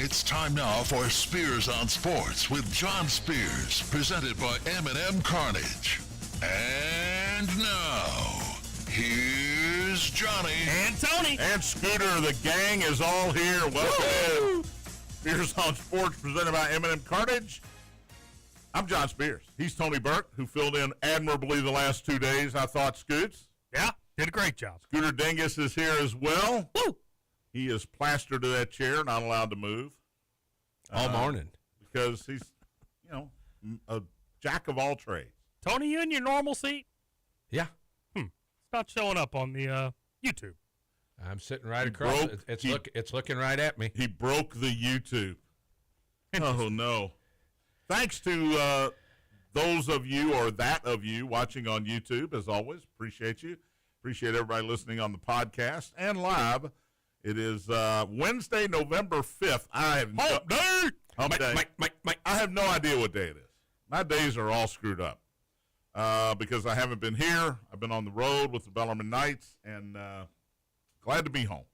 It's time now for Spears on Sports with John Spears, presented by M&M Carnage. And now, here's Johnny. And Tony. And Scooter. The gang is all here. Welcome in. Spears on Sports, presented by M&M Carnage. I'm John Spears. He's Tony Burke, who filled in admirably the last 2 days, I thought, Scoots. Yeah, did a great job. Scooter Dingus is here as well. Woo! He is plastered to that chair, not allowed to move. All morning. Because he's, a jack of all trades. Tony, you in your normal seat? Yeah. It's not showing up on the YouTube. I'm sitting right across. It's looking right at me. He broke the YouTube. Oh, no. Thanks to those of you or that of you watching on YouTube, as always. Appreciate you. Appreciate everybody listening on the podcast and live. It is Wednesday, November 5th. I have I have no idea what day it is. My days are all screwed up because I haven't been here. I've been on the road with the Bellarmine Knights, and glad to be home.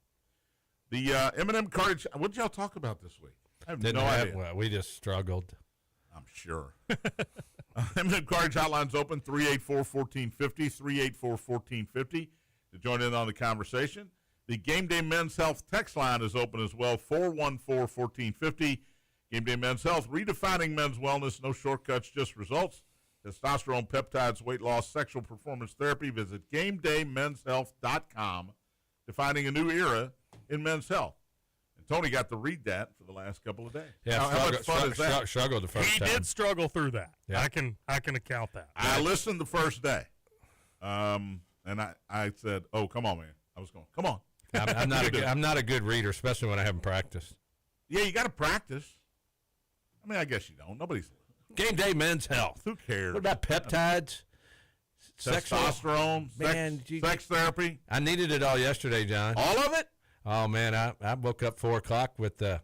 The M&M Carnage, what did y'all talk about this week? I have no idea. Well, we just struggled. I'm sure. M&M Carnage hotline's open, 384-1450, 384-1450 to join in on the conversation. The Gameday Men's Health text line is open as well, 414-1450. Gameday Men's Health, redefining men's wellness, no shortcuts, just results. Testosterone, peptides, weight loss, sexual performance therapy. Visit GameDayMen'sHealth.com, defining a new era in men's health. And Tony got to read that for the last couple of days. Yeah, how much fun is that? Struggled the first time. He did struggle through that. Yeah. I can account that. I listened the first day, and I said, "Oh, come on, man!" I was going, "Come on." I'm not a good reader, especially when I haven't practiced. Yeah, you got to practice. I mean, I guess you don't. Nobody's Game Day Men's Health. Who cares? What about peptides? Testosterone, sex therapy. I needed it all yesterday, John. All of it? Oh man, I woke up 4 o'clock with the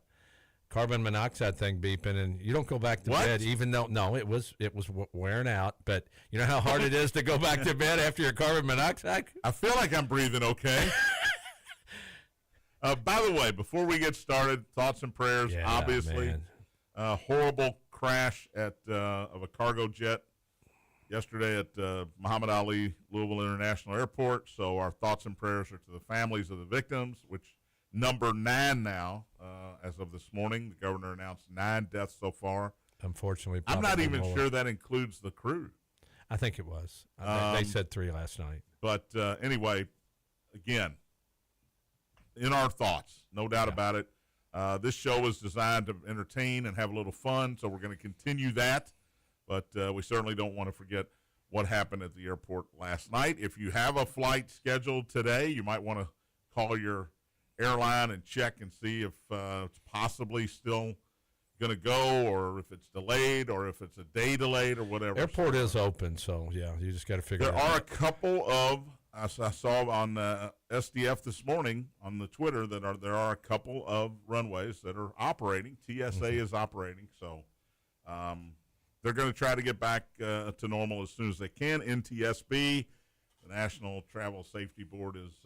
carbon monoxide thing beeping, and you don't go back to bed, even though it was wearing out. But you know how hard it is to go back to bed after your carbon monoxide. I feel like I'm breathing okay. By the way, before we get started, thoughts and prayers. Yeah, obviously, horrible crash of a cargo jet yesterday at Muhammad Ali Louisville International Airport. So our thoughts and prayers are to the families of the victims, which number 9 now as of this morning. The governor announced 9 deaths so far. Unfortunately, I'm not even sure that includes the crew. I think it was. They said 3 last night. But anyway, again, in our thoughts, no doubt about it. This show is designed to entertain and have a little fun, so we're going to continue that. But we certainly don't want to forget what happened at the airport last night. If you have a flight scheduled today, you might want to call your airline and check and see if it's possibly still going to go, or if it's delayed, or if it's a day delayed, or whatever. Airport is open, so, yeah, you just got to figure it out. There are a couple of, I saw on SDF this morning on the Twitter, that there are a couple of runways that are operating. TSA is operating, so they're going to try to get back to normal as soon as they can. NTSB, the National Travel Safety Board, is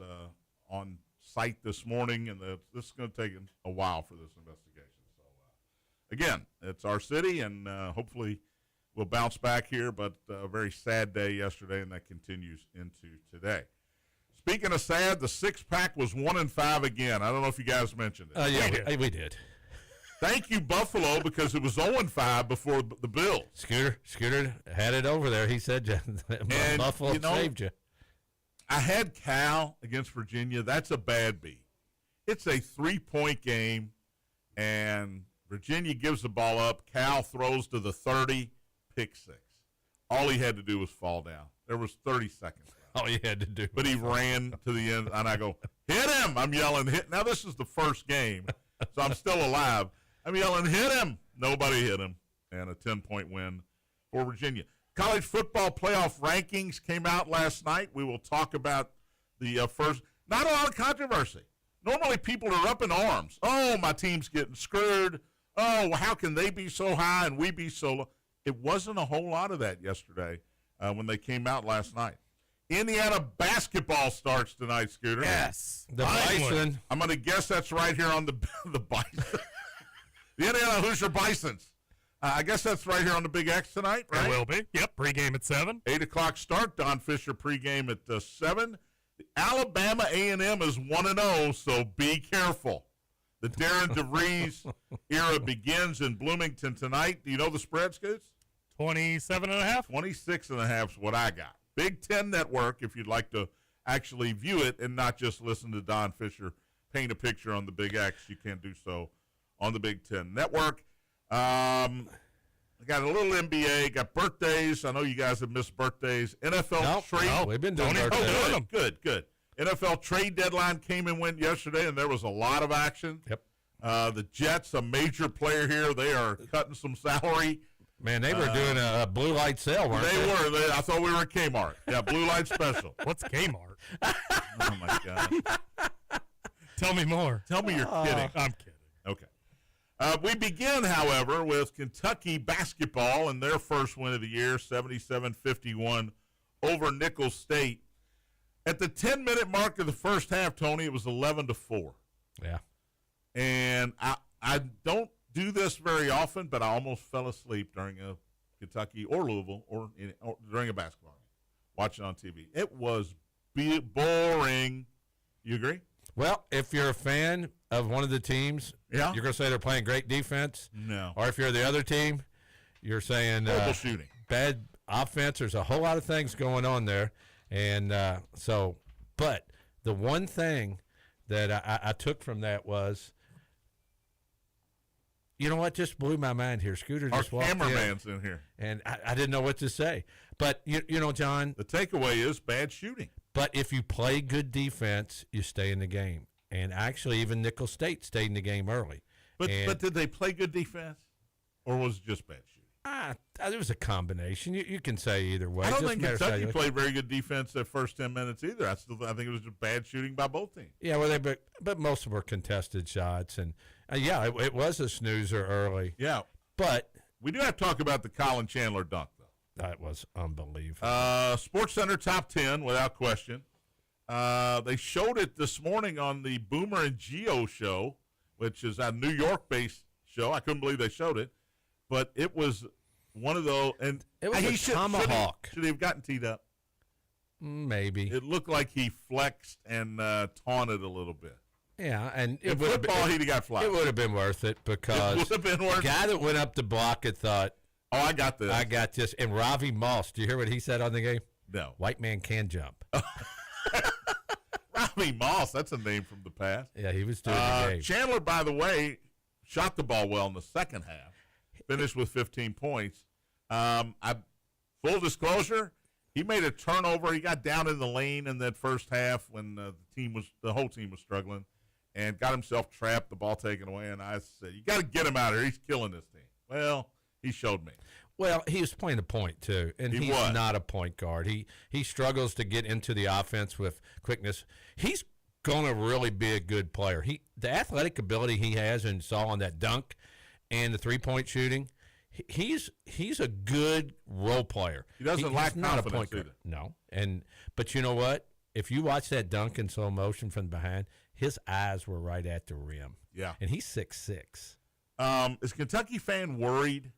on site this morning, and this is going to take a while for this investigation. So, again, it's our city, and hopefully we'll bounce back here, but a very sad day yesterday, and that continues into today. Speaking of sad, the six-pack was 1-5 again. I don't know if you guys mentioned it. Yeah, we did. Thank you, Buffalo, because it was 0-5 before the Bills. Scooter had it over there. He said Buffalo saved you. I had Cal against Virginia. That's a bad beat. It's a 3-point game, and Virginia gives the ball up. Cal throws to the 30, pick 6. All he had to do was fall down. There was 30 seconds left. All he had to do. But he ran to the end, and I go, hit him. I'm yelling, hit. Now, this is the first game, so I'm still alive. I'm yelling, hit him. Nobody hit him. And a 10-point win for Virginia. College football playoff rankings came out last night. We will talk about the first. Not a lot of controversy. Normally people are up in arms. Oh, my team's getting screwed. Oh, well, how can they be so high and we be so low? It wasn't a whole lot of that yesterday when they came out last night. Indiana basketball starts tonight, Scooter. Yes. The Bison. I'm going to guess that's right here on the Bison. The Indiana Hoosier Bisons. I guess that's right here on the Big X tonight, right? It will be. Yep, pregame at 7. 8 o'clock start. Don Fisher pregame at 7. The Alabama A&M is 1-0, so be careful. The Darren DeVries era begins in Bloomington tonight. Do you know the spread, Scoots? 27.5. 26.5 is what I got. Big Ten Network, if you'd like to actually view it and not just listen to Don Fisher paint a picture on the Big X, you can do so on the Big Ten Network. I got a little NBA, got birthdays. I know you guys have missed birthdays. NFL trade. No, we've been doing birthdays. Good. NFL trade deadline came and went yesterday, and there was a lot of action. Yep. The Jets, a major player here, they are cutting some salary. Man, they were doing a blue light sale, weren't they? They were. I thought we were at Kmart. Yeah, blue light special. What's Kmart? Oh, my God. Tell me more. Tell me you're kidding. I'm kidding. Okay. We begin, however, with Kentucky basketball and their first win of the year, 77-51 over Nicholls State. At the 10-minute mark of the first half, Tony, it was 11-4. Yeah. And I don't do this very often, but I almost fell asleep during a Kentucky or Louisville or during a basketball game, watching on TV. It was boring. You agree? Well, if you're a fan of one of the teams, Yeah. you're going to say they're playing great defense. No. Or if you're the other team, you're saying Horrible shooting. bad offense. There's a whole lot of things going on there. And but the one thing that I took from that was, you know what, just blew my mind here. Scooter Our just walked cameraman's in here. and I didn't know what to say. But, you know, John, The takeaway is bad shooting. but if you play good defense, you stay in the game. And actually, even Nicholls State stayed in the game early. But And- did they play good defense, or was it just bad shooting? There was a combination. You can say either way. I don't Just think matters how Kentucky you- played very good defense the first 10 minutes either. I think it was just bad shooting by both teams. Yeah, well, but most of them were contested shots, and it was a snoozer early. Yeah. But We do have to talk about the Colin Chandler dunk, though. that was unbelievable. SportsCenter top 10, without question. They showed it this morning on the Boomer and Geo show, which is a New York-based show. I couldn't believe they showed it. But it was one of those. And It was a tomahawk. Should he have gotten teed up? Maybe. It looked like he flexed and taunted a little bit. Yeah, and In football, he'd have got flat. It would have been worth it because It would have been worth the guy that went up to block it thought, Oh, I got this. I got this. And Ravi Moss, do you hear what he said on the game? No. White man can jump. Robbie Moss, that's a name from the past. Yeah, he was doing the game. Chandler, by the way, shot the ball well in the second half. Finished with 15 points. Full disclosure, he made a turnover. He got down in the lane in that first half when the whole team was struggling, and got himself trapped, the ball taken away. And I said, "You got to get him out of here. He's killing this team." Well, he showed me. Well, he was playing a point too, and He he's was. not a point guard. He struggles to get into the offense with quickness. He's going to really be a good player. The athletic ability he has and saw on that dunk and the 3-point shooting, he's a good role player. He doesn't lack he's not a confidence point guard. either. No, but you know what? If you watch that dunk in slow motion from behind, his eyes were right at the rim. Yeah. And he's 6'6". Is Kentucky fan worried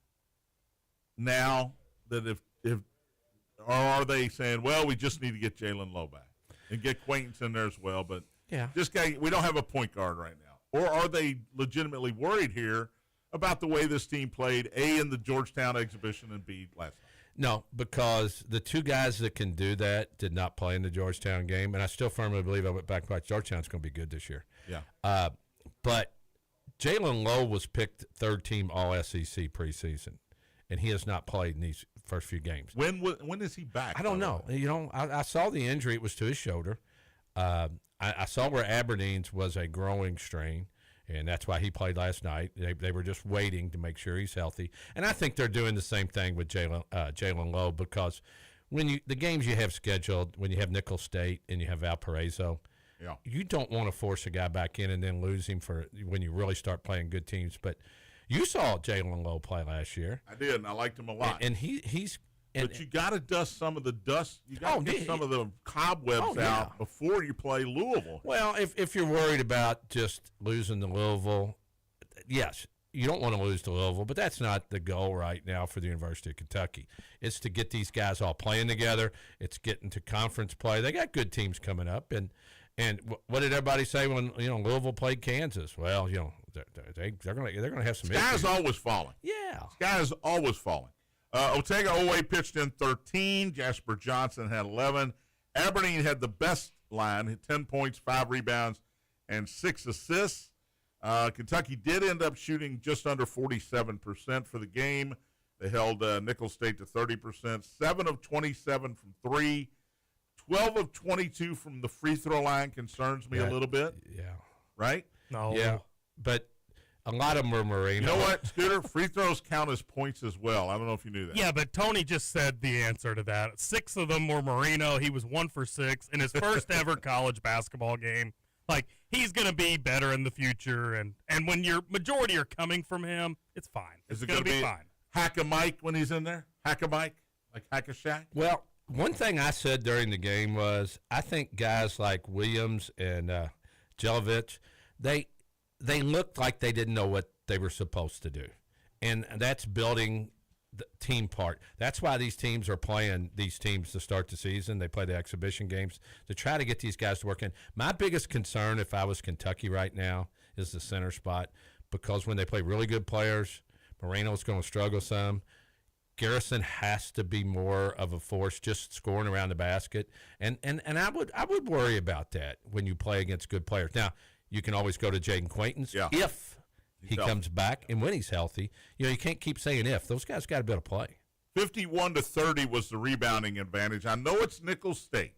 now that if or are they saying, well, we just need to get Jalen Lowe back and get Quaintance in there as well, but Yeah. this guy, we don't have a point guard right now. Or are they legitimately worried here about the way this team played, A, in the Georgetown exhibition, and B, last night? No, because the two guys that can do that did not play in the Georgetown game, and I still firmly believe I went back and watched Georgetown's going to be good this year. Yeah. But Jalen Lowe was picked third team All-SEC preseason, and he has not played in these first few games. When is he back? I don't by the know. way? You know, I saw the injury. It was to his shoulder. I saw where Aberdeen's was a growing strain, and that's why he played last night. They were just waiting to make sure he's healthy. And I think they're doing the same thing with Jalen Lowe, because when the games you have scheduled, when you have Nicholls State and you have Valparaiso, Yeah. you don't want to force a guy back in and then lose him for when you really start playing good teams. But you saw Jalen Lowe play last year, I did, and I liked him a lot. and he's. And, But you got to dust some of the dust. You got to get yeah. some of the cobwebs yeah. out before you play Louisville. Well, if you're worried about just losing to Louisville, yes, you don't want to lose to Louisville, but that's not the goal right now for the University of Kentucky. It's to get these guys all playing together. It's getting to conference play. They got good teams coming up, and what did everybody say when Louisville played Kansas? Well, they're gonna have some Sky's issues. always falling. Yeah. Sky is always falling. Otega Owe pitched in 13. Jasper Johnson had 11. Aberdeen had the best line, hit 10 points, 5 rebounds, and 6 assists. Kentucky did end up shooting just under 47% for the game. They held Nicholls State to 30%, 7 of 27 from 3, 12 of 22 from the free throw line. Concerns me a little bit. Yeah. Right? No. Yeah, but a lot of them were Marino. You know what, Scooter? Free throws count as points as well. I don't know if you knew that. Yeah, but Tony just said the answer to that. 6 of them were Marino. He was 1 for 6 in his first ever college basketball game. Like, he's going to be better in the future, and when your majority are coming from him, it's fine. Is It's it going to be be fine. Hack a Mike when he's in there? Hack a Mike? Like Hack a Shack? Well, one thing I said during the game was I think guys like Williams and Jelovich, they looked like they didn't know what they were supposed to do, and that's building the team part. That's why these teams are playing these teams to start the season. They play the exhibition games to try to get these guys to work in. My biggest concern if I was Kentucky right now is the center spot, because when they play really good players, Moreno's going to struggle some. Garrison has to be more of a force just scoring around the basket, and I would worry about that when you play against good players. Now, you can always go to Jaden Quaintance if he comes back and when he's healthy. You can't keep saying if. Those guys got to be able to play. 51-30 was the rebounding advantage. I know it's Nicholls State,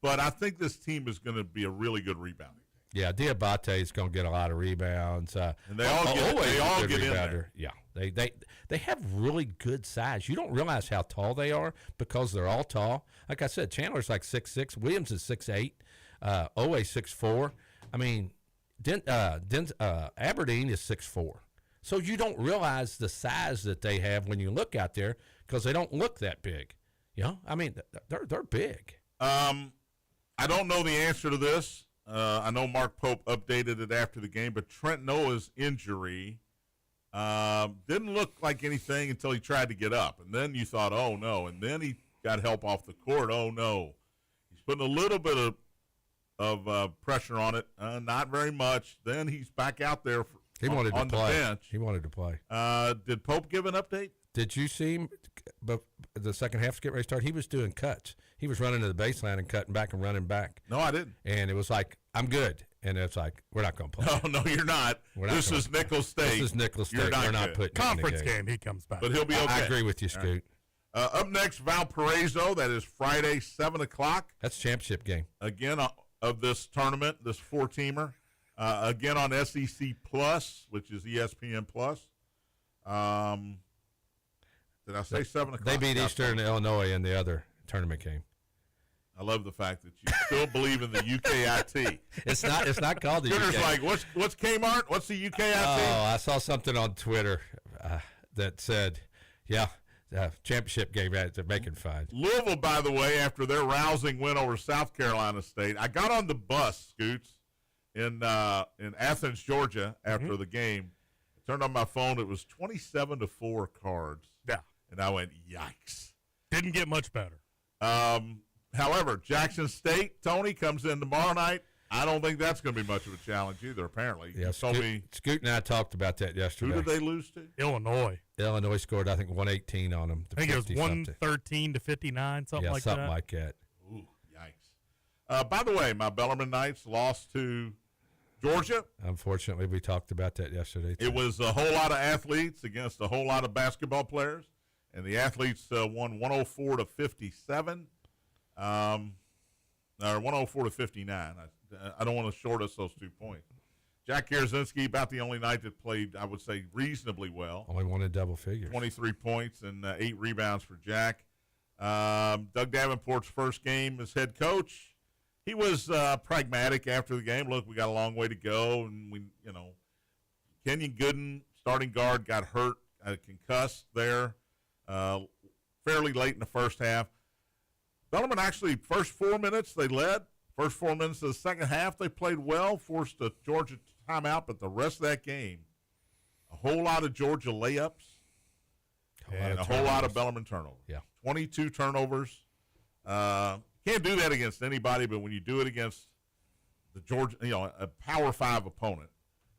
but I think this team is going to be a really good rebounding team. Yeah, Diabate is going to get a lot of rebounds. And they all get in there. Yeah, they have really good size. You don't realize how tall they are because they're all tall. Like I said, Chandler's like 6'6", Williams is 6'8", Owe 6'4". I mean, Aberdeen is 6'4". So you don't realize the size that they have when you look out there because they don't look that big. I mean, they're big. I don't know the answer to this. I know Mark Pope updated it after the game, but Trent Noah's injury didn't look like anything until he tried to get up. And then you thought, oh, no. And then he got help off the court. Oh, no. He's putting a little bit of pressure on it, not very much. Then he's back out there on the bench. He wanted to play. Did Pope give an update? Did you see him? But the second half get ready to start, he was doing cuts. He was running to the baseline and cutting back and running back. No, I didn't. And it was like, I'm good. And it's like, we're not going to play. No, you're not. This is Nicholls State. This is Nicholls State. You're not we're not good. putting Conference him in the game, he comes back. But he'll be okay. I agree with you, Scoot. Right. Up next, Valparaiso. That is Friday, 7 o'clock. That's a championship game. Again, of this tournament, this 4-teamer. Again on SEC Plus, which is ESPN Plus. Did I say 7 o'clock? They beat Eastern Illinois in the other tournament game. I love the fact that you still believe in the UKIT. It's not called the Twitter's UKIT. like, what's Kmart? What's the UKIT? Oh, I saw something on Twitter that said, championship game. They're making fun. Louisville, by the way, after their rousing win over South Carolina State, I got on the bus, Scoots, in Athens, Georgia, after the game. I turned on my phone. It was 27-4 Cards. Yeah. And I went, yikes. Didn't get much better. However, Jackson State, Tony, comes in tomorrow night. I don't think that's going to be much of a challenge either, apparently. Yeah, Scoot and I talked about that yesterday. Who did they lose to? Illinois Scored, I think, 118 on them. I think it was 113 to 59, something like that. Yeah, something like that. Ooh, yikes. By the way, my Bellarmine Knights lost to Georgia. Unfortunately, we talked about that yesterday, too. It was a whole lot of athletes against a whole lot of basketball players, and the athletes won 104 to 57, or 104 to 59. I don't want to short us those 2 points. Jack Kierzinski, about the only night that played, I would say, reasonably well. Only won in double figures. 23 points and 8 rebounds for Jack. Doug Davenport's first game as head coach. He was pragmatic after the game. Look, we got a long way to go, and Kenyon Gooden, starting guard, got hurt, concussed there fairly late in the first half. Bellarmine actually, first 4 minutes they led. First 4 minutes of the second half they played well, forced a Georgia timeout, but the rest of that game, a whole lot of Georgia layups, and a whole lot of Bellarmine turnovers. Yeah. 22 turnovers. Can't do that against anybody, but when you do it against the Georgia, a Power 5 opponent,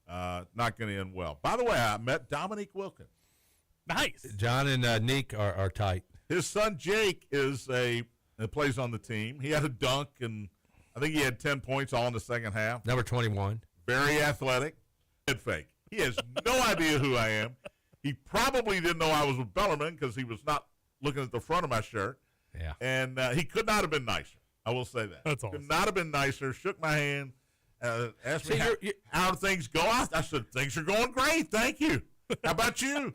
not going to end well. By the way, I met Dominique Wilkins. Nice. John and Neek are tight. His son Jake plays on the team. He had a dunk, and I think he had 10 points all in the second half. Number 21. Very athletic. Head fake. He has no idea who I am. He probably didn't know I was with Bellarmine because he was not looking at the front of my shirt. Yeah. And he could not have been nicer. I will say that. That's awesome. Could not have been nicer. Shook my hand. Asked me how things go. I said, things are going great. Thank you. How about you?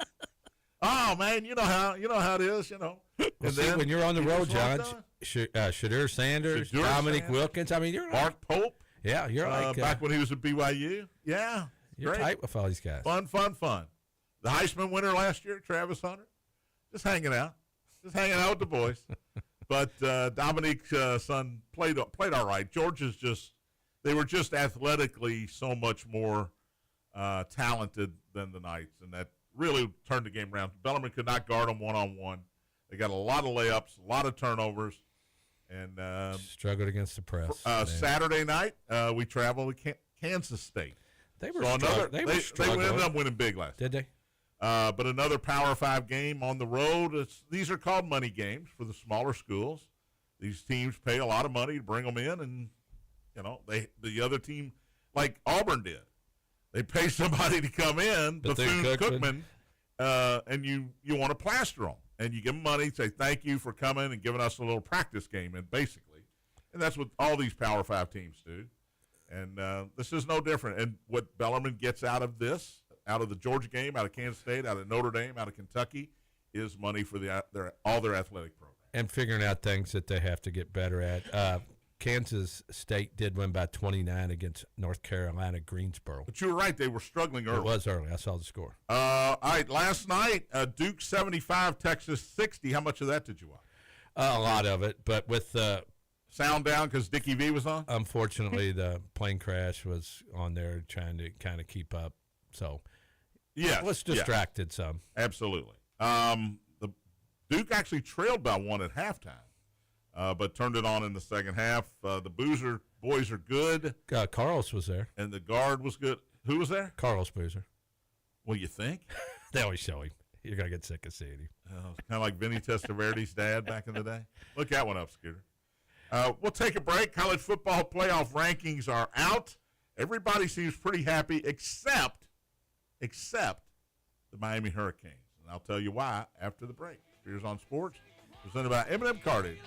Oh, man, you know how it is, Well, and see, then when you're on the road, John, done. Shadur Sanders, Shadur Dominic Sanders. Wilkins. I mean, you're Mark Pope. Yeah, you're Back when he was at BYU. Yeah. you're great. tight with all these guys. Fun. The Heisman winner last year, Travis Hunter, just hanging out with the boys. But Dominique's son played all right. They were just athletically so much more talented than the Knights, and that really turned the game around. Bellarmine could not guard them one-on-one. They got a lot of layups, a lot of turnovers, and Struggled against the press. Saturday night we traveled to Kansas State. They were They struggling. ended up winning big last Did they? but another Power 5 game on the road. These are called money games for the smaller schools. These teams pay a lot of money to bring them in, and the other team, like Auburn did, they pay somebody to come in, Bethune-Cookman, and you want to plaster them, and you give them money, say thank you for coming and giving us a little practice game, and that's what all these Power 5 teams do. And this is no different. And what Bellarmine gets out of this, out of the Georgia game, out of Kansas State, out of Notre Dame, out of Kentucky, is money for all their athletic programs. And figuring out things that they have to get better at. Kansas State did win by 29 against North Carolina Greensboro. But you were right; they were struggling early. It was early. I saw the score. All right, last night, Duke 75, Texas 60. How much of that did you watch? A lot of it, but with Sound down because Dickie V was on? unfortunately the plane crash was on there trying to kind of keep up. So Yeah. it was distracted some. Absolutely. The Duke actually trailed by one at halftime, but turned it on in the second half. The Boozer boys are good, Carlos was there. and the guard was good. Who was there? Carlos Boozer. Well, you think? They always show him. You're going to get sick of seeing him. Kind of like Vinny Testaverde's dad back in the day. Look that one up, Scooter. We'll take a break. College football playoff rankings are out. Everybody seems pretty happy except the Miami Hurricanes. And I'll tell you why after the break. Spears on Sports, presented by M&M Cartage.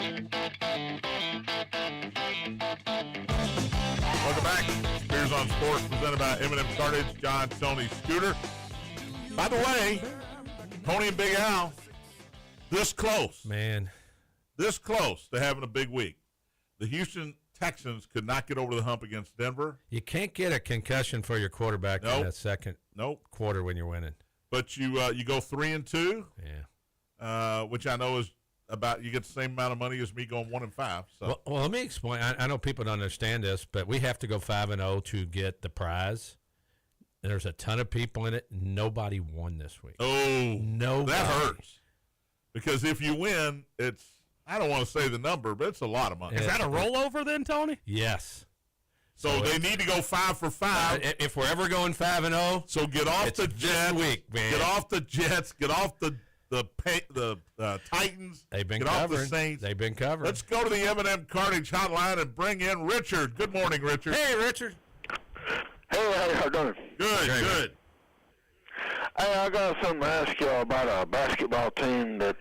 Welcome back. Spears on Sports, presented by M&M Cartage, John, Tony, Scooter. By the way, Tony and Big Al, this close. Man. This close to having a big week. The Houston Texans could not get over the hump against Denver. You can't get a concussion for your quarterback in that second quarter when you're winning. But you go 3-2. Yeah. Which I know is about, you get the same amount of money as me going 1-5. So. Well, let me explain. I know people don't understand this, but we have to go 5-0 to get the prize. And there's a ton of people in it. Nobody won this week. Oh, nobody. That hurts. Because if you win, it's, I don't want to say the number, but it's a lot of money. Is that a rollover then, Tony? Yes. So they need to go 5 for 5. If we're ever going 5-0, so get off the Jets. Week, man. Get off the Jets. Get off the Titans. They've been get covering. off the Saints. They've been covering. Let's go to the M&M Cartage hotline and bring in Richard. Good morning, Richard. Hey, Richard. Hey, how you doing? Good. Hey, I got something to ask y'all about a basketball team that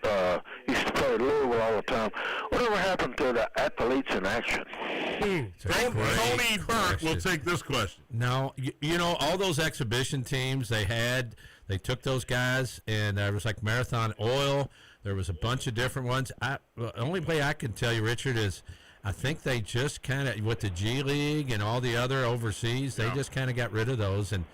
used to play at Louisville all the time. Whatever happened to the athletes in action? Tony Burke will take this question. No, you know, all those exhibition teams they took those guys, and there was like Marathon Oil. There was a bunch of different ones. The only way I can tell you, Richard, is I think they just kind of, with the G League and all the other overseas, they just kind of got rid of those. And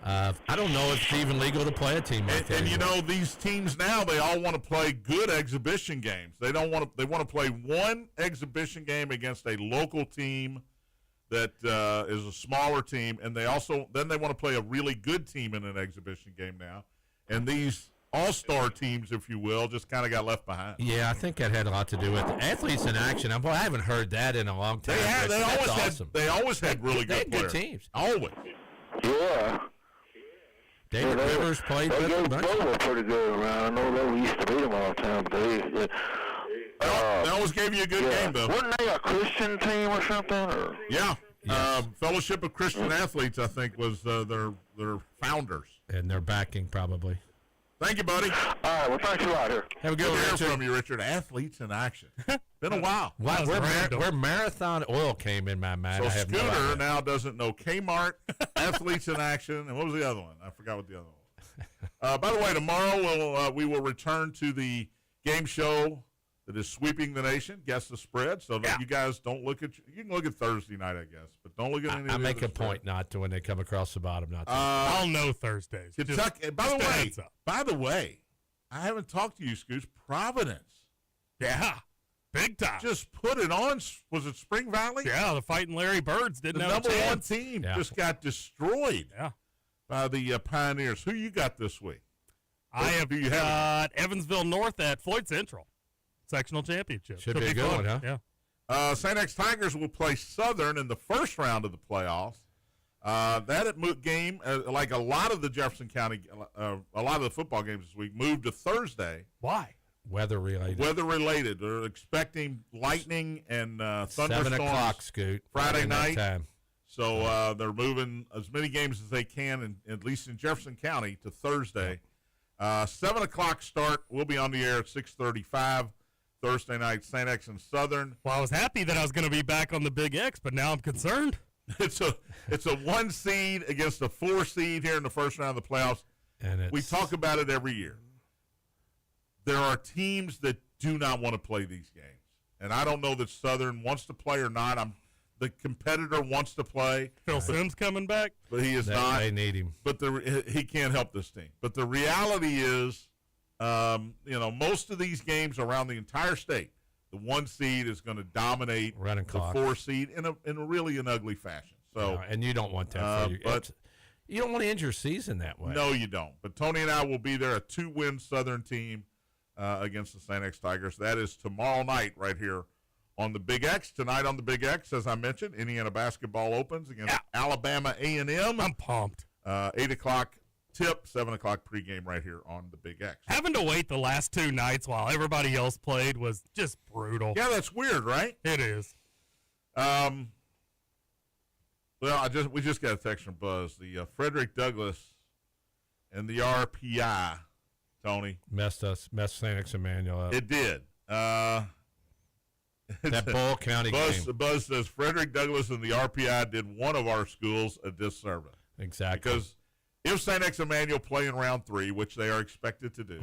I don't know if it's even legal to play a team like that. And you know, these teams now, they all want to play good exhibition games. They don't want to. They want to play one exhibition game against a local team that is a smaller team, and they want to play a really good team in an exhibition game now. And these all-star teams, if you will, just kind of got left behind. Yeah, I think that had a lot to do with it. Athletes in action. I haven't heard that in a long time. They always had really good players. Good teams. Always. Yeah. David Rivers played with them. They were pretty good around. I know they used to beat them all the time, but they always gave you a good game, though. Wasn't they a Christian team or something? Or? Yeah. Yes. Fellowship of Christian Athletes, I think, was their founders. And their backing, probably. Thank you, buddy. All right, well, thanks a lot here. Have a good one, Richard. From you, Richard. Athletes in action. Been a while. Where Marathon Oil came in my mind, so I have no Scooter idea. now doesn't know Kmart, Athletes in Action, and what was the other one? I forgot what the other one was. By the way, tomorrow we will return to the game show that is sweeping the nation. Guess the spread. So you guys don't look at. You can look at Thursday night, I guess, but don't look at any. I make a point not to when they come across the bottom. Not to. I'll know Thursdays. Kentucky. By the way, I haven't talked to you, Scoots. Providence. Yeah, big time. Just put it on. Was it Spring Valley? Yeah, the Fighting Larry Birds didn't have the a number one chance. team just got destroyed. Yeah. By the Pioneers. Who you got this week? I have got Evansville North at Floyd Central. Sectional championship. Should be a good one, huh? Yeah. St. X Tigers will play Southern in the first round of the playoffs. That game, like a lot of the Jefferson County, a lot of the football games this week, moved to Thursday. Why? Weather related. They're expecting lightning and thunderstorms. 7 o'clock, Scoot. Friday night. Time. So they're moving as many games as they can, at least in Jefferson County, to Thursday. 7 o'clock start. We'll be on the air at 6:35 Thursday night. St. X and Southern. Well, I was happy that I was going to be back on the Big X, but now I'm concerned. It's a 1 seed against a 4 seed here in the first round of the playoffs. And we talk about it every year. There are teams that do not want to play these games, and I don't know that Southern wants to play or not. The competitor wants to play. Phil Sims coming back, but he is not. They need him, but he can't help this team. But the reality is, most of these games around the entire state, the 1 seed is going to dominate the 4 seed in a really an ugly fashion. So, and you don't want that. But you don't want to end your season that way. No, you don't. But Tony and I will be there, a 2-win Southern team against the St. X Tigers. That is tomorrow night right here on the Big X. Tonight on the Big X, as I mentioned, Indiana basketball opens against Alabama A&M. I'm pumped. 8 o'clock tip, 7 o'clock pregame right here on the Big X. Having to wait the last 2 nights while everybody else played was just brutal. Yeah, that's weird, right? It is. Well, we just got a text from Buzz. The Frederick Douglass and the RPI, Tony. Messed St. X Emmanuel up. It did. That Bull County game. Buzz says Frederick Douglass and the RPI did one of our schools a disservice. Exactly. Because if St. X Emmanuel play in round 3, which they are expected to do,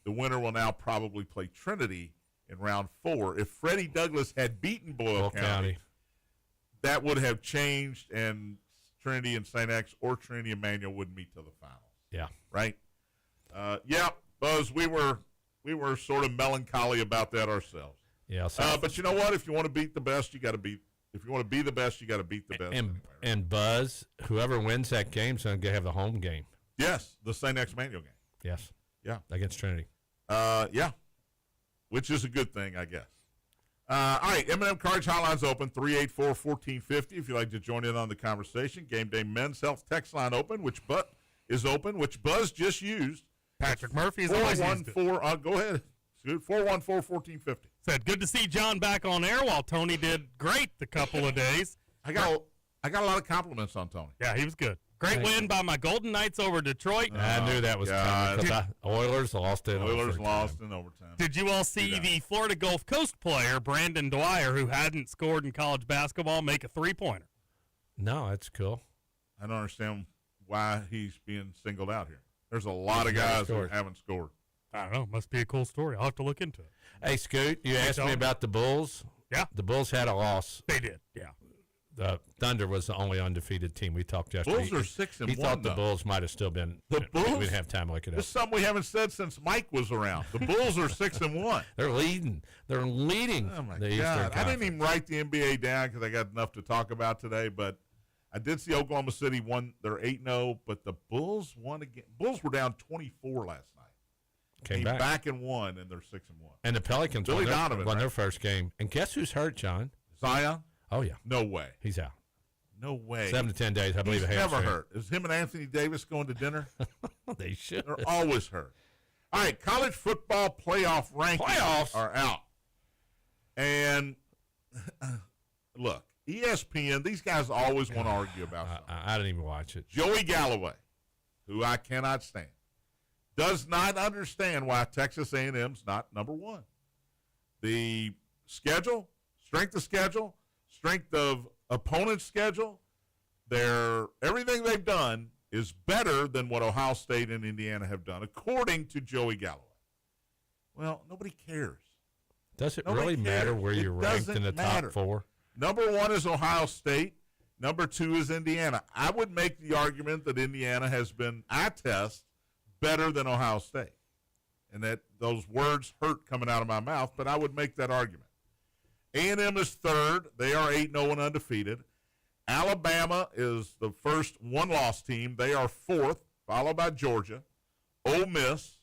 the winner will now probably play Trinity in round 4. If Freddie Douglass had beaten Boyle County, that would have changed, and Trinity and St. X or Trinity Emmanuel would meet to the finals. Yeah. Right? Yeah, Buzz, we were sort of melancholy about that ourselves. Yeah. So but you know what? If you want to beat the best, you got to beat. If you want to be the best, you got to beat the best. And Buzz, whoever wins that game is going to have the home game. Yes, the St. X Manual game. Yes. Yeah. Against Trinity. Yeah. Which is a good thing, I guess. All right, M&M Cartage Hotline's open, 384-1450 if you'd like to join in on the conversation. Game Day Men's Health Text Line open, which Buzz just used. Patrick Murphy is always used it. Go ahead. 414-1450. Said, good to see John back on air while Tony did great the couple of days. I got a lot of compliments on Tony. Yeah, he was good. Great win by my Golden Knights over Detroit. I knew that was coming because Oilers lost it. Oilers lost in overtime. Did you all see the Florida Gulf Coast player, Brandon Dwyer, who hadn't scored in college basketball, make a three-pointer? No, that's cool. I don't understand why he's being singled out here. There's a lot of guys who haven't scored. I don't know. Must be a cool story. I'll have to look into it. Hey, Scoot, you asked me about the Bulls. Yeah. The Bulls had a loss. They did, yeah. The Thunder was the only undefeated team. We talked yesterday. Bulls are 6-1. He thought the Bulls might have still been. The Bulls? We didn't have time to look it up. This is something we haven't said since Mike was around. The Bulls are 6-1. They're leading. They're leading. Oh, my the Eastern God. I Conference. didn't even write the NBA down because I got enough to talk about today, but I did see Oklahoma City won. They're 8-0, but the Bulls won again. Bulls were down 24 last night. Came back and won, and they're 6-1. And the Pelicans Billy won, Donovan, their right? first game. And guess who's hurt, John? Zion? Oh, yeah. No way. He's out. No way. 7 to 10 days, I believe. He's a never hamstring. hurt. Is him and Anthony Davis going to dinner? They should. They're always hurt. All right, college football playoff rankings are out. And look, ESPN, these guys always want to argue about something. I didn't even watch it. Joey Galloway, who I cannot stand, does not understand why Texas A&M's not number one. The schedule, strength of opponent's schedule, everything they've done is better than what Ohio State and Indiana have done, according to Joey Galloway. Well, nobody cares. Does it Nobody really matter cares. where It you're ranked in the doesn't matter. top four? Number one is Ohio State. Number two is Indiana. I would make the argument that Indiana has been, I test, better than Ohio State. And that those words hurt coming out of my mouth, but I would make that argument. A&M is third. They are 8-0 and undefeated. Alabama is the first one-loss team. They are fourth, followed by Georgia. Ole Miss.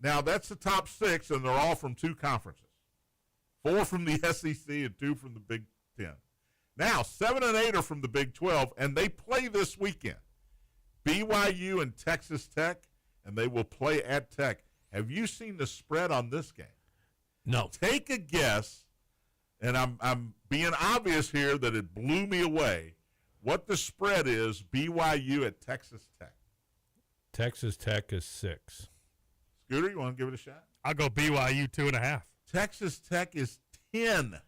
Now, that's the top six, and they're all from two conferences. 4 from the SEC and 2 from the Big Ten. Now, 7 and 8 are from the Big 12, and they play this weekend. BYU and Texas Tech, and they will play at Tech. Have you seen the spread on this game? No. Take a guess, and I'm being obvious here that it blew me away, what the spread is BYU at Texas Tech. Texas Tech is 6. Scooter, you want to give it a shot? I'll go BYU 2.5. Texas Tech is 10.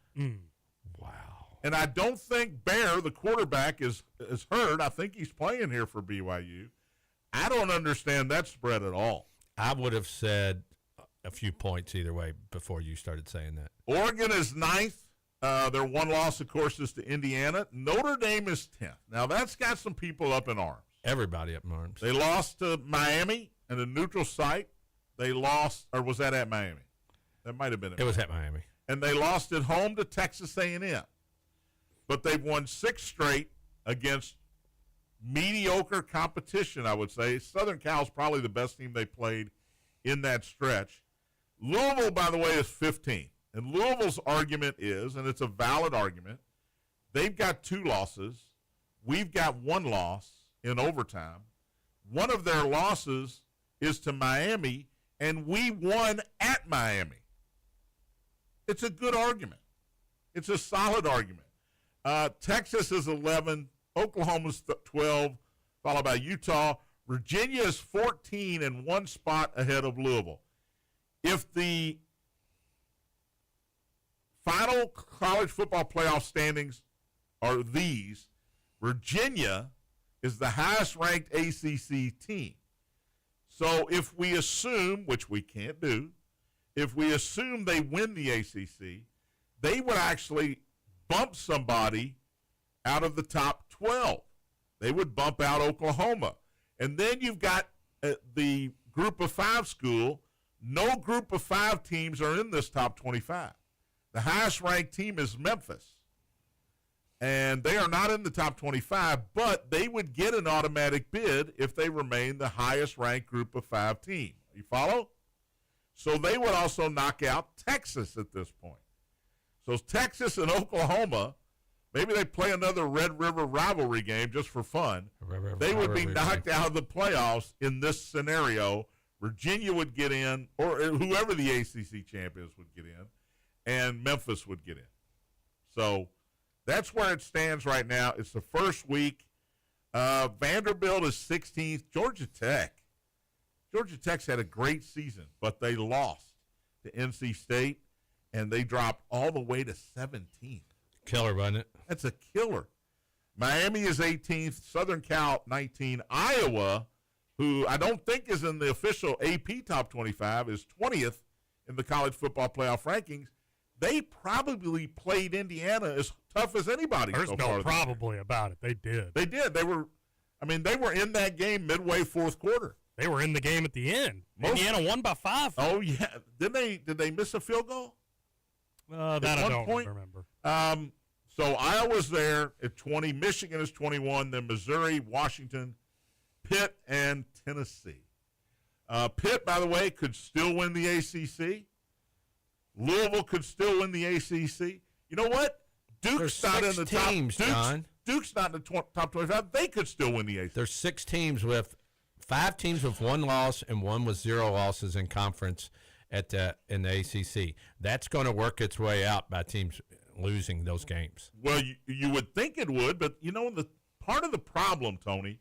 Wow. And I don't think Bear, the quarterback, is hurt. I think he's playing here for BYU. I don't understand that spread at all. I would have said a few points either way before you started saying that. Oregon is 9th. Their one loss, of course, is to Indiana. Notre Dame is 10th. Now, that's got some people up in arms. Everybody up in arms. They lost to Miami in a neutral site. They lost, or was that at Miami? That might have been at It was at Miami. And they lost at home to Texas A&M. But they've won 6 straight against mediocre competition, I would say. Southern Cal's probably the best team they played in that stretch. Louisville, by the way, is 15. And Louisville's argument is, and it's a valid argument, they've got 2 losses. We've got 1 loss in overtime. One of their losses is to Miami, and we won at Miami. It's a good argument. It's a solid argument. Texas is 11. Oklahoma's 12, followed by Utah. Virginia is 14 and 1 spot ahead of Louisville. If the final college football playoff standings are these. Virginia is the highest-ranked ACC team. So if we assume, which we can't do, if we assume they win the ACC, they would actually bump somebody out of the top 12. They would bump out Oklahoma. And then you've got the group of 5 school. No group of 5 teams are in this top 25. The highest-ranked team is Memphis. And they are not in the top 25, but they would get an automatic bid if they remain the highest-ranked group of 5 team. You follow? So they would also knock out Texas at this point. So Texas and Oklahoma, maybe they play another Red River rivalry game just for fun. They would be knocked out of the playoffs in this scenario. Virginia would get in, or whoever the ACC champions would get in, and Memphis would get in. So that's where it stands right now. It's the first week. Vanderbilt is 16th. Georgia Tech's had a great season, but they lost to NC State, and they dropped all the way to 17th. Killer, wasn't it? That's a killer. Miami is 18th. Southern Cal, 19. Iowa, who I don't think is in the official AP Top 25, is 20th in the college football playoff rankings. They probably played Indiana as tough as anybody. There's no probably about it. They did. They did. They were in that game midway fourth quarter. They were in the game at the end. Indiana won by 5. Oh yeah. Did they miss a field goal? That I don't remember. So Iowa's there at 20. Michigan is 21. Then Missouri, Washington, Pitt, and Tennessee. Pitt, by the way, could still win the ACC. Louisville could still win the ACC. You know what? Duke's not in the teams, top. John. Duke's not in the top 25. They could still win the ACC. There's 6 teams with 5 teams with 1 loss and 1 with 0 losses in conference in the ACC. That's going to work its way out by teams losing those games. Well, you would think it would, but the part of the problem, Tony,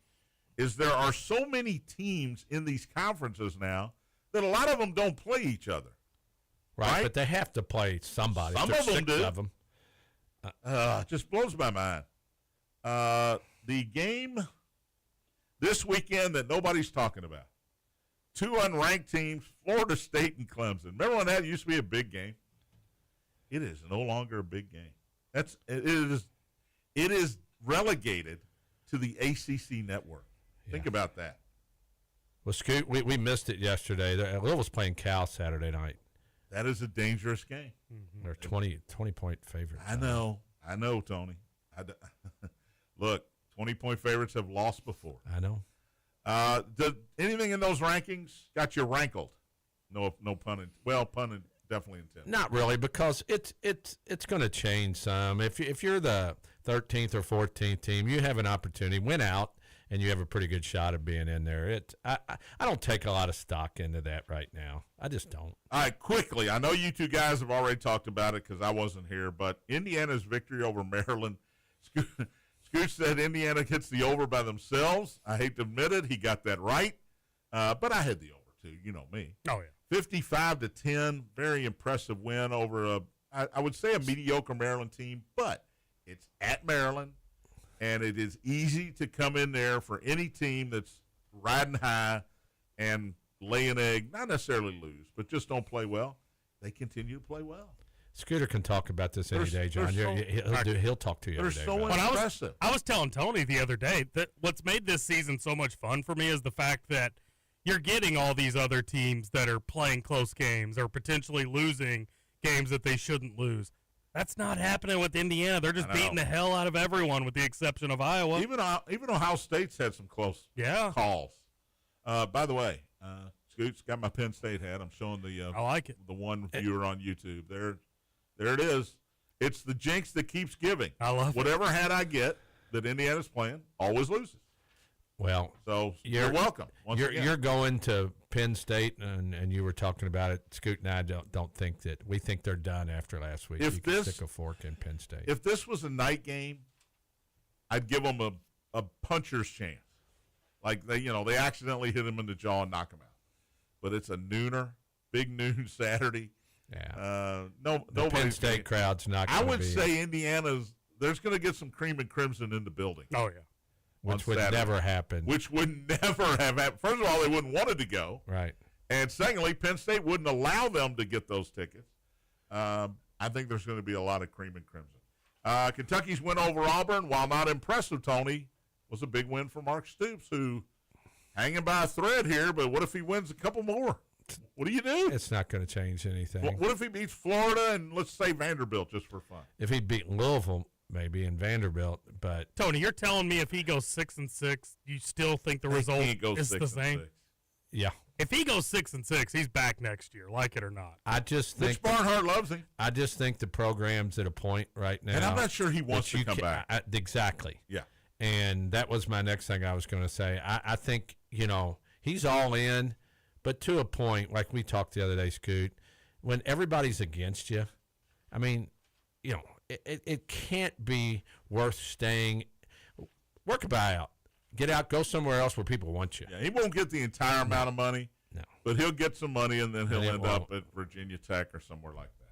is there are so many teams in these conferences now that a lot of them don't play each other. Right, but they have to play somebody. Some There's of them 6 do. of them. Just blows my mind. The game this weekend that nobody's talking about. 2 unranked teams, Florida State and Clemson. Remember when that used to be a big game? It is no longer a big game. It is relegated to the ACC network. Think about that. Well, Scoot, we missed it yesterday. Louisville's playing Cal Saturday night. That is a dangerous game. Mm-hmm. They're 20-point favorites. I know, Tony. Look, 20-point favorites have lost before. I know. Did anything in those rankings got you rankled? No pun. Pun definitely intended. Not really, because it's going to change some. If you're the 13th or 14th team, you have an opportunity. Win out, and you have a pretty good shot of being in there. I don't take a lot of stock into that right now. I just don't. All right, quickly. I know you two guys have already talked about it because I wasn't here, but Indiana's victory over Maryland. Scooch said Indiana hits the over by themselves. I hate to admit it. He got that right. But I had the over, too. You know me. Oh, yeah. 55-10. Very impressive win over I would say a mediocre Maryland team, but it's at Maryland. And it is easy to come in there for any team that's riding high and lay an egg, not necessarily lose, but just don't play well. They continue to play well. Scooter can talk about this any day, John. He'll talk to you every day. They're so impressive. I was telling Tony the other day that what's made this season so much fun for me is the fact that you're getting all these other teams that are playing close games or potentially losing games that they shouldn't lose. That's not happening with Indiana. They're just beating the hell out of everyone with the exception of Iowa. Even Ohio State's had some close calls. By the way, Scoot's got my Penn State hat. I'm showing I like it. The one viewer on YouTube. There it is. It's the jinx that keeps giving. I love Whatever hat I get that Indiana's playing always loses. Well, so you're welcome. You're going to Penn State, and you were talking about it. Scoot and I don't think that we think they're done after last week. If you can stick a fork in Penn State. If this was a night game, I'd give them a puncher's chance. Like they accidentally hit him in the jaw and knock him out. But it's a nooner, big noon Saturday. Yeah. No, The Penn nobody's State crowd's not going I to would be. say Indiana's. There's going to get some cream and crimson in the building. Oh yeah. Which would Saturday, never happen. Which would never have happened. First of all, they wouldn't want it to go. Right. And secondly, Penn State wouldn't allow them to get those tickets. I think there's going to be a lot of cream and crimson. Kentucky's win over Auburn, while not impressive, Tony, was a big win for Mark Stoops, who hanging by a thread here, but what if he wins a couple more? What do you do? It's not going to change anything. What if he beats Florida and let's say Vanderbilt just for fun? If he'd beat Louisville, maybe, and Vanderbilt, but Tony, you're telling me if he goes 6-6, you still think the result is the same? 6-6. yeah. If he goes 6-6, he's back next year, like it or not. I just think Mitch Barnhart loves him. I just think the program's at a point right now. And I'm not sure he wants that to come back. Exactly. Yeah. And that was my next thing I was going to say. I think, he's all in, but to a point, like we talked the other day, Scoot, when everybody's against you, I mean, it can't be worth staying. Work a buyout. Get out, go somewhere else where people want you. Yeah, he won't get the entire amount of money. No. But he'll get some money, and then he'll end up at Virginia Tech or somewhere like that.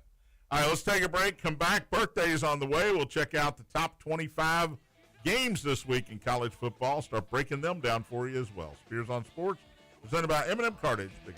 All right, let's take a break. Come back. Birthday's on the way. We'll check out the top 25 games this week in college football. Start breaking them down for you as well. Spears on Sports, presented by M&M Cartage. Big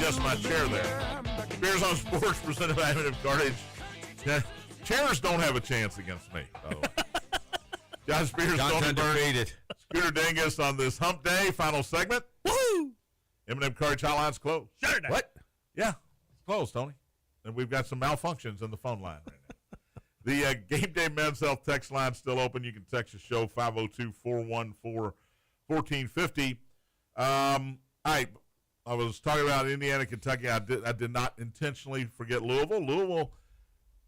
adjust my chair there. Spears on Sports presented by M&M Cartage. Chairs don't have a chance against me, by the way. John Spears, Tony Burns, Scooter Dingus on this hump day, final segment. Woo! M&M Cartage hotline's closed. Shut it down. What? Yeah, it's closed, Tony. And we've got some malfunctions in the phone line right now. The Game Day Men's Health text line still open. You can text the show 502-414-1450. All right, I was talking about Indiana, Kentucky. I did not intentionally forget Louisville. Louisville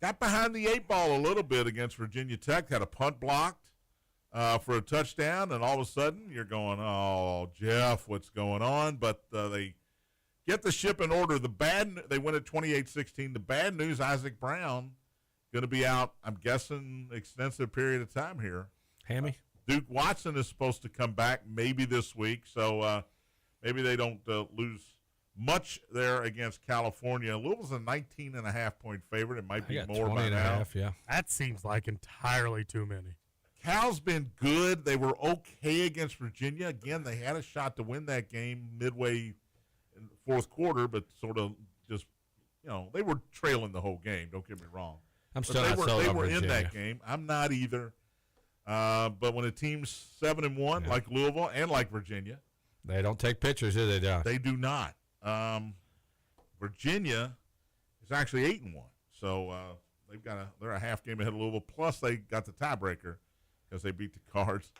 got behind the 8 ball a little bit against Virginia Tech, had a punt blocked for a touchdown, and all of a sudden you're going, oh, Jeff, what's going on? But they get the ship in order. They win at 28-16. The bad news, Isaac Brown going to be out, I'm guessing, extensive period of time here. Hammy? Duke Watson is supposed to come back maybe this week, so maybe they don't lose much there against California. Louisville's a 19.5-point favorite. It might be more by now. Half, yeah. That seems like entirely too many. Cal's been good. They were okay against Virginia. Again, they had a shot to win that game midway in the fourth quarter, but sort of just, they were trailing the whole game. Don't get me wrong. I'm still But not sold they on were Virginia. in that game. I'm not either. But when a team's 7-1, like Louisville and like Virginia, They don't take pictures, do they, Don? they do not. Virginia is actually 8-1, so they're a half game ahead of Louisville. Plus, they got the tiebreaker because they beat the Cards.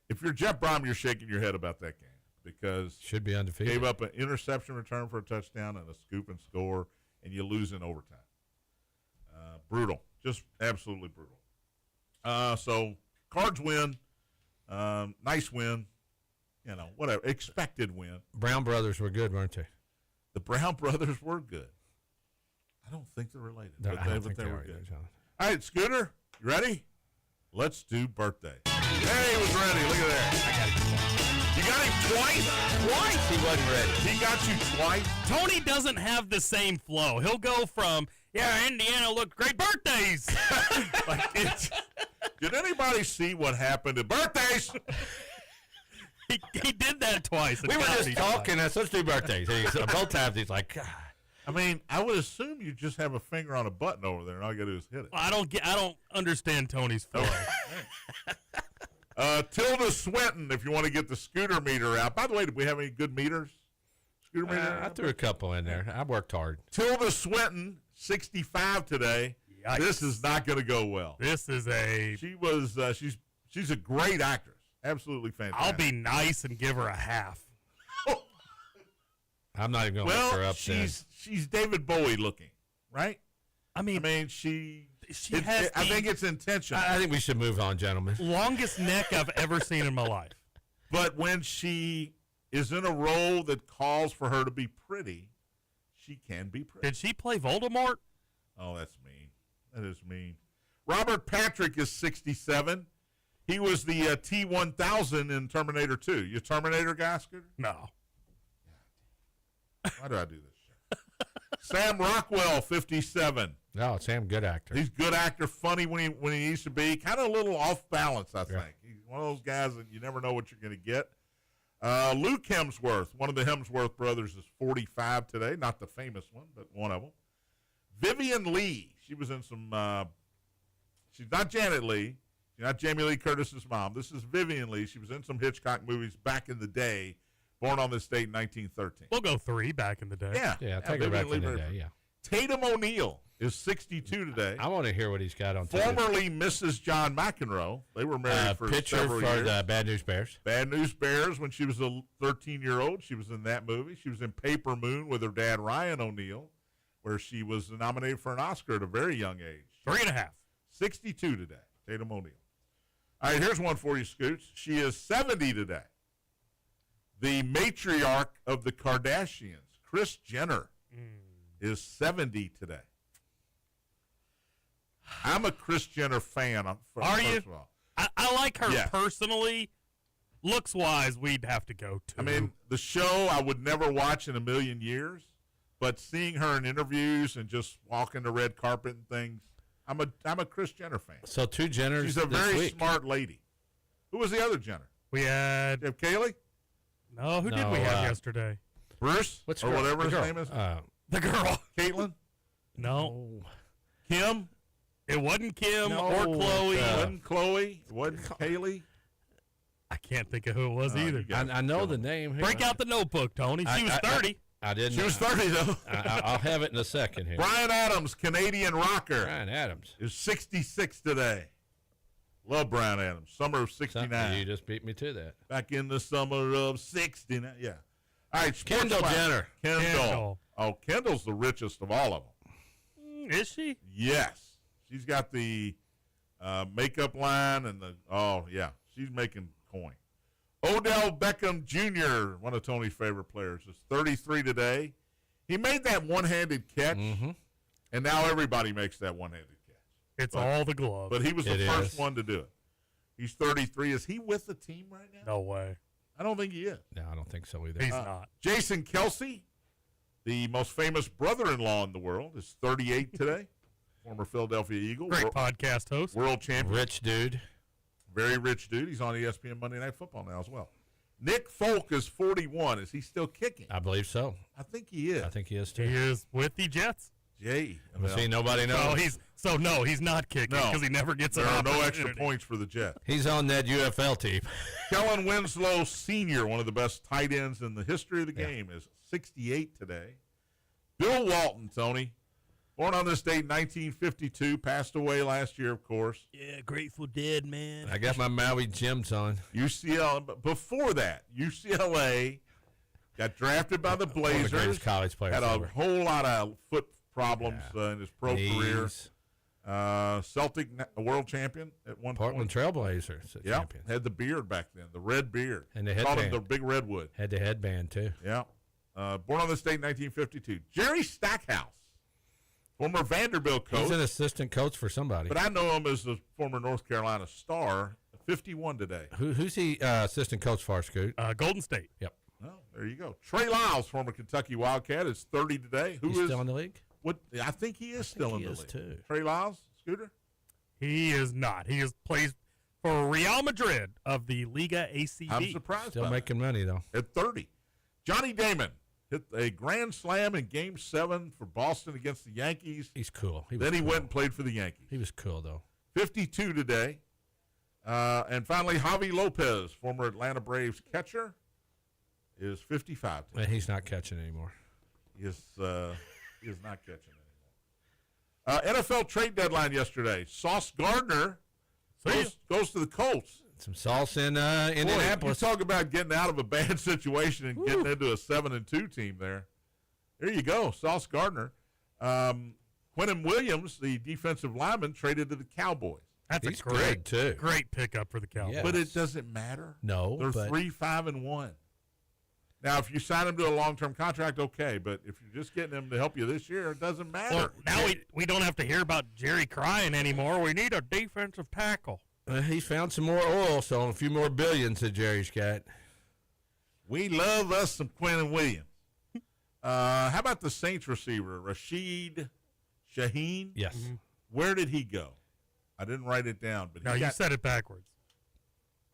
If you're Jeff Brom, you're shaking your head about that game because Should be undefeated. gave up an interception return for a touchdown and a scoop and score, and you lose in overtime. Brutal, just absolutely brutal. So Cards win, nice win, whatever, expected win. Brown brothers were good, weren't they? The Brown brothers were good. I don't think they're related, I but don't they think were are good. either, John. All right, Scooter, you ready? Let's do birthday. Hey, he was ready. Look at that. You got him twice? Twice he wasn't ready. He got you twice? Tony doesn't have the same flow. He'll go from, Indiana looked great, birthdays. Did anybody see what happened at birthdays? he did that twice. We were just talking. Let's do birthdays. So both times he's like, God. I mean, I would assume you just have a finger on a button over there, and all you got to do is hit it. I don't understand Tony's flow. Tilda Swinton, if you want to get the scooter meter out. By the way, did we have any good meters? Scooter meter? I threw a couple in there. I worked hard. Tilda Swinton, 65 today. Yikes. This is not going to go well. This is She was. She's a great actress. Absolutely fantastic. I'll be nice and give her a half. I'm not even going to look her up then. she's David Bowie looking, right? I mean, she has I think it's intentional. I think we should move on, gentlemen. longest neck I've ever seen in my life. But when she is in a role that calls for her to be pretty, she can be pretty. Did she play Voldemort? Oh, that's mean. That is mean. Robert Patrick is 67. He was the T-1000 in Terminator 2. You a Terminator guy, Scooter? No. Why do I do this shit? Sam Rockwell, 57. No, Sam, good actor. He's a good actor, funny when he needs to be. Kind of a little off balance, I think. He's one of those guys that you never know what you're going to get. Luke Hemsworth, one of the Hemsworth brothers, is 45 today. Not the famous one, but one of them. Vivian Lee, she was in some, she's not Janet Leigh. She's not Jamie Lee Curtis's mom. This is Vivian Lee. She was in some Hitchcock movies back in the day, born on this date in 1913. We'll go 3 back in the day. Yeah, take her back in the day, yeah. Tatum O'Neal is 62 today. I want to hear what he's got on TV. Formerly Mrs. John McEnroe. They were married for pitcher several for years. the Bad News Bears. Bad News Bears when she was a 13-year-old. She was in that movie. She was in Paper Moon with her dad, Ryan O'Neal, where she was nominated for an Oscar at a very young age. 3.5. 62 today, Tatum O'Neal. All right, here's one for you, Scoots. She is 70 today. The matriarch of the Kardashians, Kris Jenner, is 70 today. I'm a Kris Jenner fan. Are you? Of all. I like her Yes. personally. Looks-wise, we'd have to go to. I mean, the show I would never watch in a million years, but seeing her in interviews and just walking the red carpet and things, I'm a Kris Jenner fan. So 2 Jenners She's a this very week. smart lady. Who was the other Jenner? we had You have Kaylee? who did we have yesterday? Bruce? What's or girl? whatever The his girl. name is? The girl. Caitlin? No. Kim? It wasn't Kim No, or Chloe. It wasn't Chloe? It wasn't Kaylee? I can't think of who it was Oh, either. you got I know the name. Here. Break out the notebook, Tony. She was 30. I didn't. She was 30, though. I'll have it in a second here. Brian Adams, Canadian rocker, Brian Adams. is 66 today. Love Brian Adams. Summer of Something, 69. you just beat me to that. Back in the summer of 69. Yeah. All right. sports Kendall line. Jenner. Kendall. Oh, Kendall's the richest of all of them. Is she? Yes. She's got the makeup line and yeah. She's making coin. Odell Beckham Jr., one of Tony's favorite players, is 33 today. He made that one-handed catch, and now everybody makes that one-handed catch. It's all the gloves. But he was the It first is. one to do it. He's 33. Is he with the team right now? No way. I don't think he is. No, I don't think so either. He's not. Jason Kelsey, the most famous brother-in-law in the world, is 38 today. Former Philadelphia Eagle. Great podcast host. World champion. Rich dude. Very rich dude. He's on ESPN Monday Night Football now as well. Nick Folk is 41. Is he still kicking? I believe so. I think he is. I think he is too. He is with the Jets. Jay. See, nobody knows. No, he's not kicking No. because he never gets There an are no opportunity. extra points for the Jets. He's on that UFL team. Kellen Winslow Sr., one of the best tight ends in the history of the game, is 68 today. Bill Walton, Tony, born on this date, 1952, passed away last year, of course. Yeah, Grateful Dead, man. I got my Maui Gems on. UCLA, but before that, UCLA got drafted by the One of the Blazers. greatest college players Had a ever. whole lot of foot problems in his pro career. Knees. Celtic world champion at one Portland point. Trailblazers Yeah, champion. had the beard back then, the red beard. And the Called him headband. the Big Redwood. Had the headband too. Yeah. Born on this date, 1952. Jerry Stackhouse, former Vanderbilt coach. He's an assistant coach for somebody. But I know him as a former North Carolina star. 51 today. Who's he assistant coach for, Scoot? Golden State. Yep. Oh, there you go. Trey Lyles, former Kentucky Wildcat, is 30 today. Who He's is still in the league? What? I think he is still in he the is, league. too. Trey Lyles, Scooter. He is not. He is plays for Real Madrid of the Liga ACB. I'm surprised. Still by making money though. that. At 30. Johnny Damon hit a grand slam in Game 7 for Boston against the Yankees. He's cool. Then he went and played for the Yankees. He was cool though. 52 today. And finally, Javi Lopez, former Atlanta Braves catcher, is 55 today. And he's not catching anymore. He is not catching anymore. NFL trade deadline yesterday. Sauce Gardner goes to the Colts. Some sauce in Boy, you Indianapolis. talk about getting out of a bad situation and getting into a 7-2 team there. There you go, Sauce Gardner. Quentin Williams, the defensive lineman, traded to the Cowboys. That's He's a great, good, too. great pickup for the Cowboys. Yeah. But it doesn't matter. No, They're but 3-5-1. Now, if you sign him to a long-term contract, okay. But if you're just getting him to help you this year, it doesn't matter. Well, now we don't have to hear about Jerry crying anymore. We need a defensive tackle. he's found some more oil, so a few more billions that Jerry's got. We love us some Quentin Williams. How about the Saints receiver, Rashid Shaheen? Yes. Where did he go? I didn't write it down, but No, he you got, said it backwards.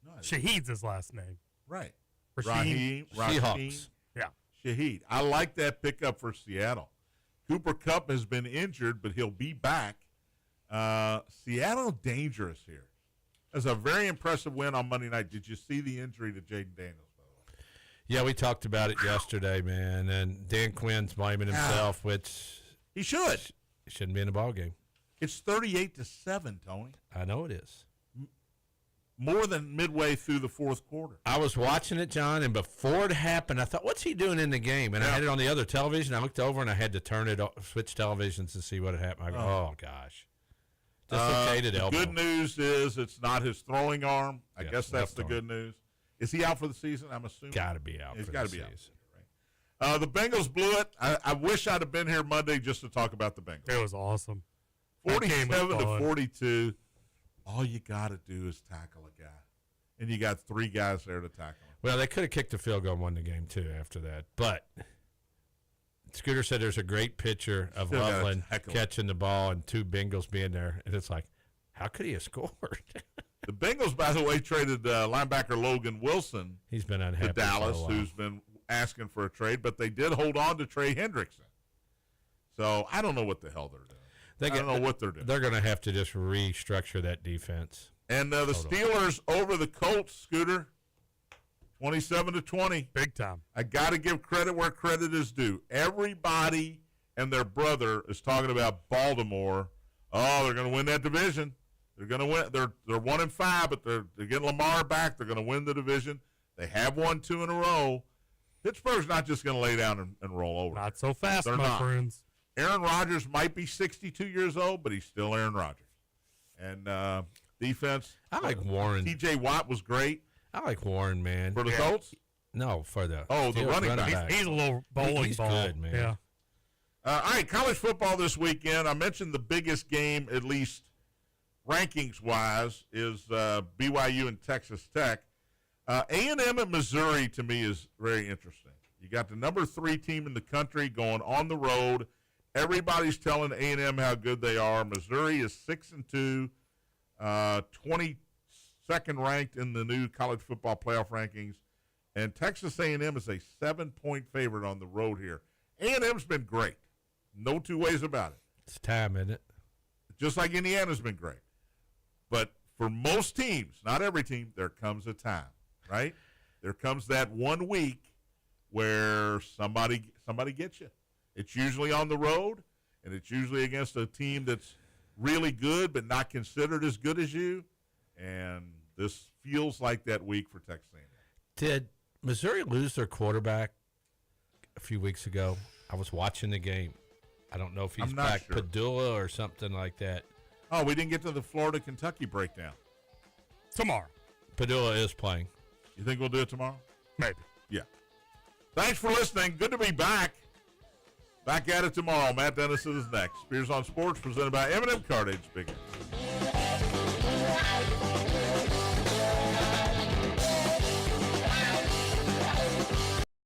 no, I didn't. Shahid's his last name. Right. Rashid. Seahawks. Yeah. Shahid. I like that pickup for Seattle. Cooper Kupp has been injured, but he'll be back. Seattle dangerous here. That's a very impressive win on Monday night. Did you see the injury to Jaden Daniels, by the way? Yeah, we talked about it yesterday, man. And Dan Quinn's blaming himself, which He should. he shouldn't be in the ball game. It's 38-7, Tony. I know it is. More than midway through the fourth quarter. I was watching it, John, and before it happened, I thought, what's he doing in the game? And I had it on the other television. I looked over, and I had to turn it, switch televisions to see what had happened. I go, oh gosh. Dislocated The elbow. good news is it's not his throwing arm. I Yeah, guess that's left the arm. good news. Is he out for the season? I'm assuming. Got to be out He's for got the to be season. out. The Bengals blew it. I wish I'd have been here Monday just to talk about the Bengals. It was awesome. That game was 47-42. All you got to do is tackle a guy, and you got three guys there to tackle him. Well, they could have kicked the field goal and won the game, too, after that. But Scooter said there's a great picture of Still gotta Loveland tackle him. catching the ball and two Bengals being there. And it's like, how could he have scored? The Bengals, by the way, traded linebacker Logan Wilson He's been to unhappy. Dallas, for a while. who's been asking for a trade, but they did hold on to Trey Hendrickson. So I don't know what the hell they're doing. I don't know what they're doing. They're going to have to just restructure that defense. And the Steelers over the Colts, Scooter, 27-20. Big time. I got to give credit where credit is due. Everybody and their brother is talking about Baltimore. Oh, they're going to win that division. They're going to win. They're 1-5, but they're getting Lamar back. They're going to win the division. They have won 2 in a row. Pittsburgh's not just going to lay down and roll over. Not so fast, They're my not. friends. Aaron Rodgers might be 62 years old, but he's still Aaron Rodgers. And defense. I like Warren. T.J. Watt was great. I like Warren, man. For the Colts? No, for the the running back. He's a little bowling He's ball. good, man. Yeah. All right, college football this weekend. I mentioned the biggest game, at least rankings-wise, is BYU and Texas Tech. A&M at Missouri, to me, is very interesting. You got the number 3 team in the country going on the road. Everybody's telling A&M how good they are. Missouri is 6-2, 22nd ranked in the new college football playoff rankings. And Texas A&M is a 7-point favorite on the road here. A&M's been great. No two ways about it. It's time, isn't it? Just like Indiana's been great. But for most teams, not every team, there comes a time, right? There comes that 1 week where somebody gets you. It's usually on the road, and it's usually against a team that's really good but not considered as good as you. And this feels like that week for Texas A&M. Did Missouri lose their quarterback a few weeks ago? I was watching the game. I don't know if he's back, sure. Padula or something like that. Oh, we didn't get to the Florida-Kentucky breakdown. Tomorrow. Padula is playing. You think we'll do it tomorrow? Maybe. Yeah. Thanks for listening. Good to be back. Back at it tomorrow. Matt Dennis is next. Spears on Sports presented by M&M Cartage. Big.